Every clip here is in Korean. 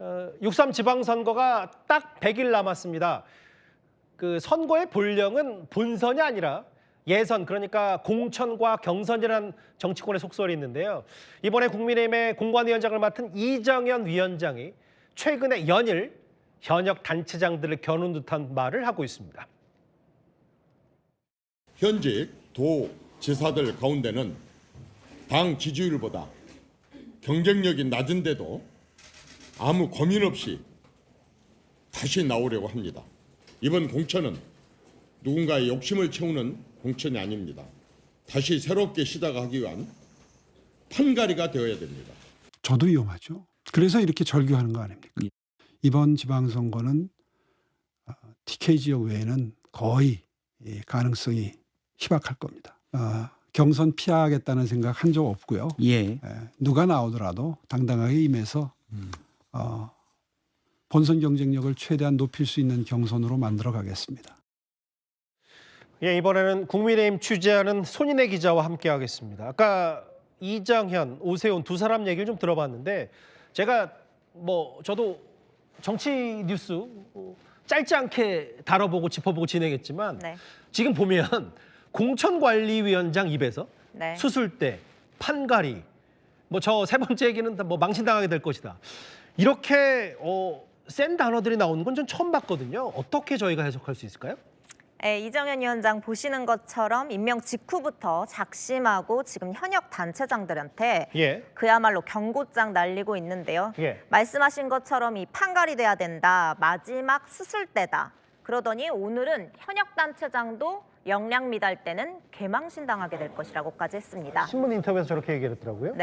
6.3 지방선거가 딱 100일 남았습니다. 그 선거의 본령은 본선이 아니라 예선, 그러니까 공천과 경선이라는 정치권의 속설이 있는데요. 이번에 국민의힘의 공관위원장을 맡은 이정현 위원장이 최근에 연일 현역 단체장들을 겨눈 듯한 말을 하고 있습니다. 현직 도지사들 가운데는 당 지지율보다 경쟁력이 낮은데도 아무 고민 없이 다시 나오려고 합니다. 이번 공천은 누군가의 욕심을 채우는 공천이 아닙니다. 다시 새롭게 시작하기 위한 판가리가 되어야 됩니다. 저도 위험하죠. 그래서 이렇게 절규하는 거 아닙니까? 이번 지방선거는 TK 지역 외에는 거의 가능성이 희박할 겁니다. 경선 피하겠다는 생각 한 적 없고요. 누가 나오더라도 당당하게 임해서 본선 경쟁력을 최대한 높일 수 있는 경선으로 만들어 가겠습니다. 예, 이번에는 국민의힘 취재하는 손인혜 기자와 함께하겠습니다. 아까 이정현, 오세훈 두 사람 얘기를 좀 들어봤는데 제가 저도 정치 뉴스 짧지 않게 다뤄보고 짚어보고 진행했지만 지금 보면 공천관리위원장 입에서 수술대, 판가리, 저 세 번째 얘기는 다 망신당하게 될 것이다. 이렇게 센 단어들이 나오는 건 전 처음 봤거든요. 어떻게 저희가 해석할 수 있을까요? 이정현 위원장 보시는 것처럼 임명 직후부터 작심하고 지금 현역 단체장들한테 그야말로 경고장 날리고 있는데요. 말씀하신 것처럼 이 판가리 돼야 된다, 마지막 수술대다. 그러더니 오늘은 현역 단체장도 역량 미달 때는 개망신당하게 될 것이라고까지 했습니다. 신문 인터뷰에서 저렇게 얘기했더라고요.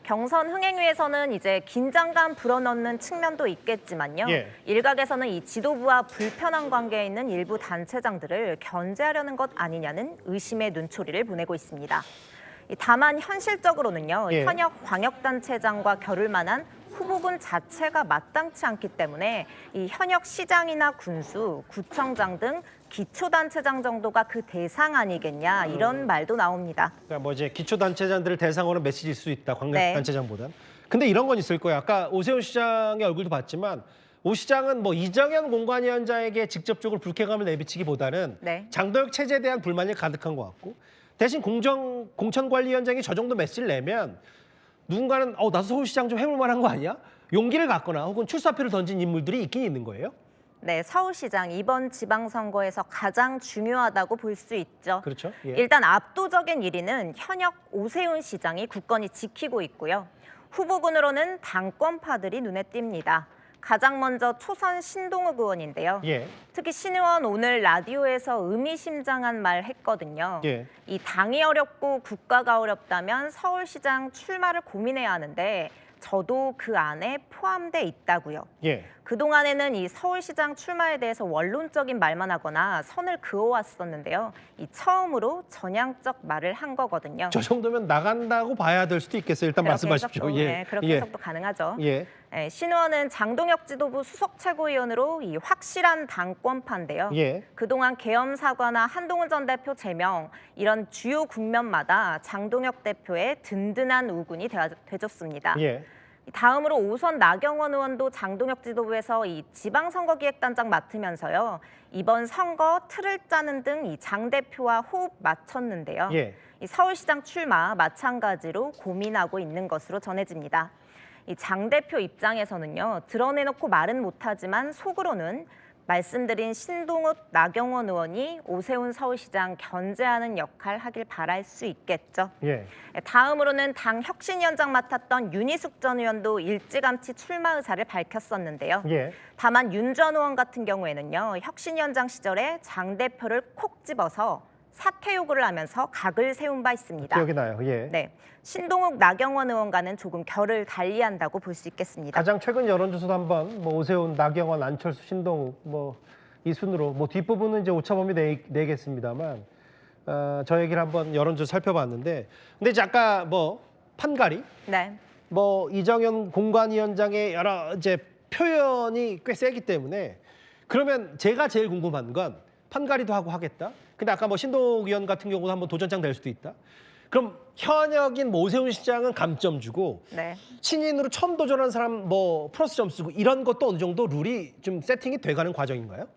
경선 흥행 위해서는 이제 긴장감 불어넣는 측면도 있겠지만요. 일각에서는 이 지도부와 불편한 관계에 있는 일부 단체장들을 견제하려는 것 아니냐는 의심의 눈초리를 보내고 있습니다. 다만 현실적으로는요. 현역 광역단체장과 겨룰 만한 후보군 자체가 마땅치 않기 때문에 이 현역 시장이나 군수, 구청장 등 기초단체장 정도가 그 대상 아니겠냐 이런 말도 나옵니다. 그러니까 이제 기초단체장들을 대상으로 메시지일 수 있다, 광역단체장보단. 근데 이런 건 있을 거예요. 아까 오세훈 시장의 얼굴도 봤지만 오 시장은 이정현 공관위원장에게 직접적으로 불쾌감을 내비치기보다는 장도혁 체제에 대한 불만이 가득한 것 같고 대신 공천관리위원장이 저 정도 메시지를 내면 누군가는 나도 서울시장 좀 해볼 만한 거 아니야? 용기를 갖거나 혹은 출사표를 던진 인물들이 있긴 있는 거예요? 네, 서울시장 이번 지방선거에서 가장 중요하다고 볼 수 있죠. 그렇죠. 일단 압도적인 1위는 현역 오세훈 시장이 굳건히 지키고 있고요. 후보군으로는 당권파들이 눈에 띕니다. 가장 먼저 초선 신동욱 의원인데요. 특히 신 의원 오늘 라디오에서 의미심장한 말 했거든요. 이 당이 어렵고 국가가 어렵다면 서울시장 출마를 고민해야 하는데 저도 그 안에 포함돼 있다고요. 그동안에는 이 서울시장 출마에 대해서 원론적인 말만 하거나 선을 그어왔었는데요. 이 처음으로 전향적 말을 한 거거든요. 저 정도면 나간다고 봐야 될 수도 있겠어요. 일단 말씀하십시오. 그렇게 해석도 가능하죠. 신 의원은 장동혁 지도부 수석 최고위원으로 이 확실한 당권파인데요. 그동안 계엄 사과나 한동훈 전 대표 제명 이런 주요 국면마다 장동혁 대표의 든든한 우군이 되줬습니다. 다음으로 5선 나경원 의원도 장동혁 지도부에서 이 지방선거기획단장 맡으면서요. 이번 선거 틀을 짜는 등 이 장 대표와 호흡 맞췄는데요. 이 서울시장 출마 마찬가지로 고민하고 있는 것으로 전해집니다. 이 장 대표 입장에서는요. 드러내놓고 말은 못하지만 속으로는 말씀드린 신동욱, 나경원 의원이 오세훈 서울시장 견제하는 역할 하길 바랄 수 있겠죠. 다음으로는 당 혁신위원장 맡았던 윤희숙 전 의원도 일찌감치 출마 의사를 밝혔었는데요. 다만 윤 전 의원 같은 경우에는요. 혁신위원장 시절에 장 대표를 콕 집어서 사퇴 요구를 하면서 각을 세운 바 있습니다. 기억이 나요. 신동욱, 나경원 의원과는 조금 결을 달리한다고 볼 수 있겠습니다. 가장 최근 여론조사도 한번 오세훈, 나경원, 안철수, 신동욱 이 순으로 뒷부분은 이제 오차범위 내겠습니다만 저 얘기를 한번 여론조사 살펴봤는데 근데 이제 아까 판가리, 이정현 공관위원장의 여러 이제 표현이 꽤 세기 때문에 그러면 제가 제일 궁금한 건 판가리도 하고 하겠다. 근데 아까 신동욱 의원 같은 경우도 한번 도전장 될 수도 있다. 그럼 현역인 오세훈 시장은 감점 주고 네. 신인으로 처음 도전한 사람 뭐 플러스 점 쓰고 이런 것도 어느 정도 룰이 좀 세팅이 돼가는 과정인가요?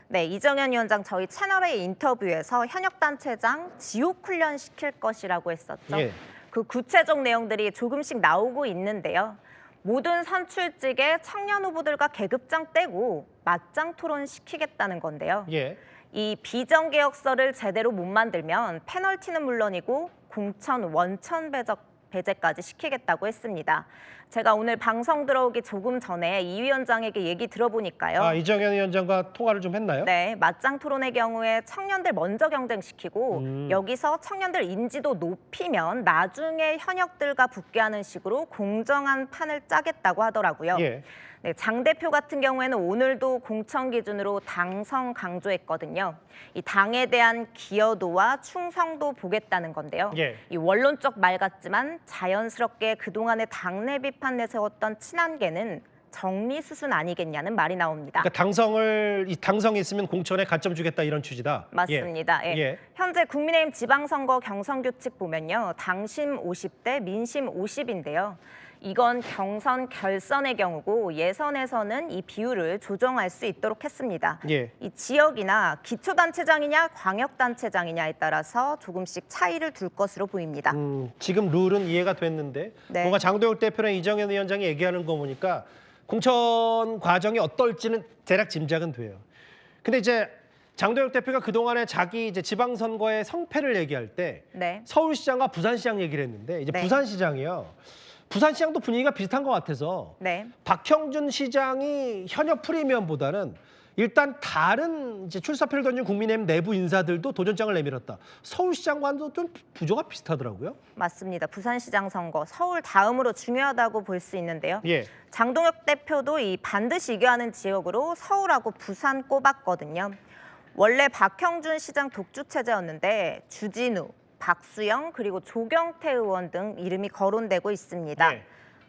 네, 이정현 위원장 저희 채널의 인터뷰에서 현역 단체장 지옥 훈련 시킬 것이라고 했었죠. 예. 그 구체적 내용들이 조금씩 나오고 있는데요. 모든 선출직에 청년 후보들과 계급장 떼고 맞짱 토론 시키겠다는 건데요. 예. 이 비정개혁서를 제대로 못 만들면 페널티는 물론이고 공천, 원천 배제까지 시키겠다고 했습니다. 제가 오늘 방송 들어오기 조금 전에 이 위원장에게 얘기 들어보니까요. 아, 이정현 위원장과 통화를 좀 했나요? 네, 맞짱 토론의 경우에 청년들 먼저 경쟁시키고 여기서 청년들 인지도 높이면 나중에 현역들과 붙게 하는 식으로 공정한 판을 짜겠다고 하더라고요. 예. 네, 장 대표 같은 경우에는 오늘도 공천 기준으로 당성 강조했거든요. 이 당에 대한 기여도와 충성도 보겠다는 건데요. 예. 이 원론적 말 같지만 자연스럽게 그동안의 당내 비판 내세웠던 친한계는 정리 수순 아니겠냐는 말이 나옵니다. 그러니까 당성이 있으면 공천에 가점 주겠다 이런 취지다. 맞습니다. 예. 예. 현재 국민의힘 지방선거 경선규칙 보면요. 당심 50대 민심 50인데요. 이건 경선 결선의 경우고 예선에서는 이 비율을 조정할 수 있도록 했습니다. 예. 이 지역이나 기초단체장이냐 광역단체장이냐에 따라서 조금씩 차이를 둘 것으로 보입니다. 지금 룰은 이해가 됐는데 네. 뭔가 장도혁 대표랑 이정현 위원장이 얘기하는 거 보니까 공천 과정이 어떨지는 대략 짐작은 돼요. 근데 이제 장도혁 대표가 그동안에 자기 이제 지방선거의 성패를 얘기할 때 네. 서울시장과 부산시장 얘기를 했는데 이제 네. 부산시장이요. 부산시장도 분위기가 비슷한 것 같아서 네. 박형준 시장이 현역 프리미엄보다는 일단 다른 이제 출사표를 던진 국민의힘 내부 인사들도 도전장을 내밀었다. 서울시장과도 좀 구조가 비슷하더라고요. 맞습니다. 부산시장 선거 서울 다음으로 중요하다고 볼 수 있는데요. 예. 장동혁 대표도 이 반드시 이겨하는 지역으로 서울하고 부산 꼽았거든요. 원래 박형준 시장 독주 체제였는데 주진우, 박수영 그리고 조경태 의원 등 이름이 거론되고 있습니다. 예.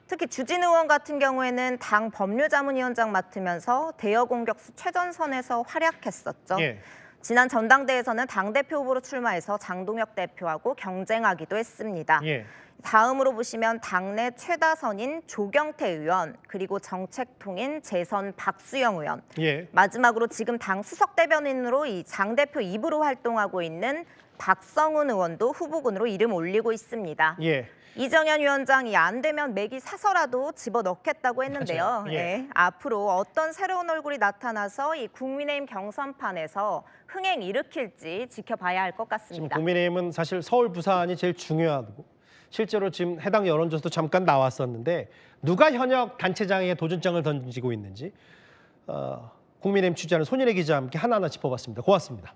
특히 주진우 의원 같은 경우에는 당 법률자문위원장 맡으면서 대여 공격수 최전선에서 활약했었죠. 예. 지난 전당대회에서는 당대표 후보로 출마해서 장동혁 대표하고 경쟁하기도 했습니다. 예. 다음으로 보시면 당내 최다선인 조경태 의원 그리고 정책통인 재선 박수영 의원 예. 마지막으로 지금 당 수석 대변인으로 이 장 대표 2부로 활동하고 있는 박성훈 의원도 후보군으로 이름 올리고 있습니다. 예. 이정현 위원장이 안 되면 맥이 사서라도 집어넣겠다고 했는데요. 맞아요. 예. 네, 앞으로 어떤 새로운 얼굴이 나타나서 이 국민의힘 경선판에서 흥행 일으킬지 지켜봐야 할 것 지금 같습니다. 국민의힘은 사실 서울, 부산이 제일 중요하고 실제로 지금 해당 여론조사도 잠깐 나왔었는데 누가 현역 단체장에 도전장을 던지고 있는지 국민의힘 취재하는 손인혜 기자와 함께 하나하나 짚어봤습니다. 고맙습니다.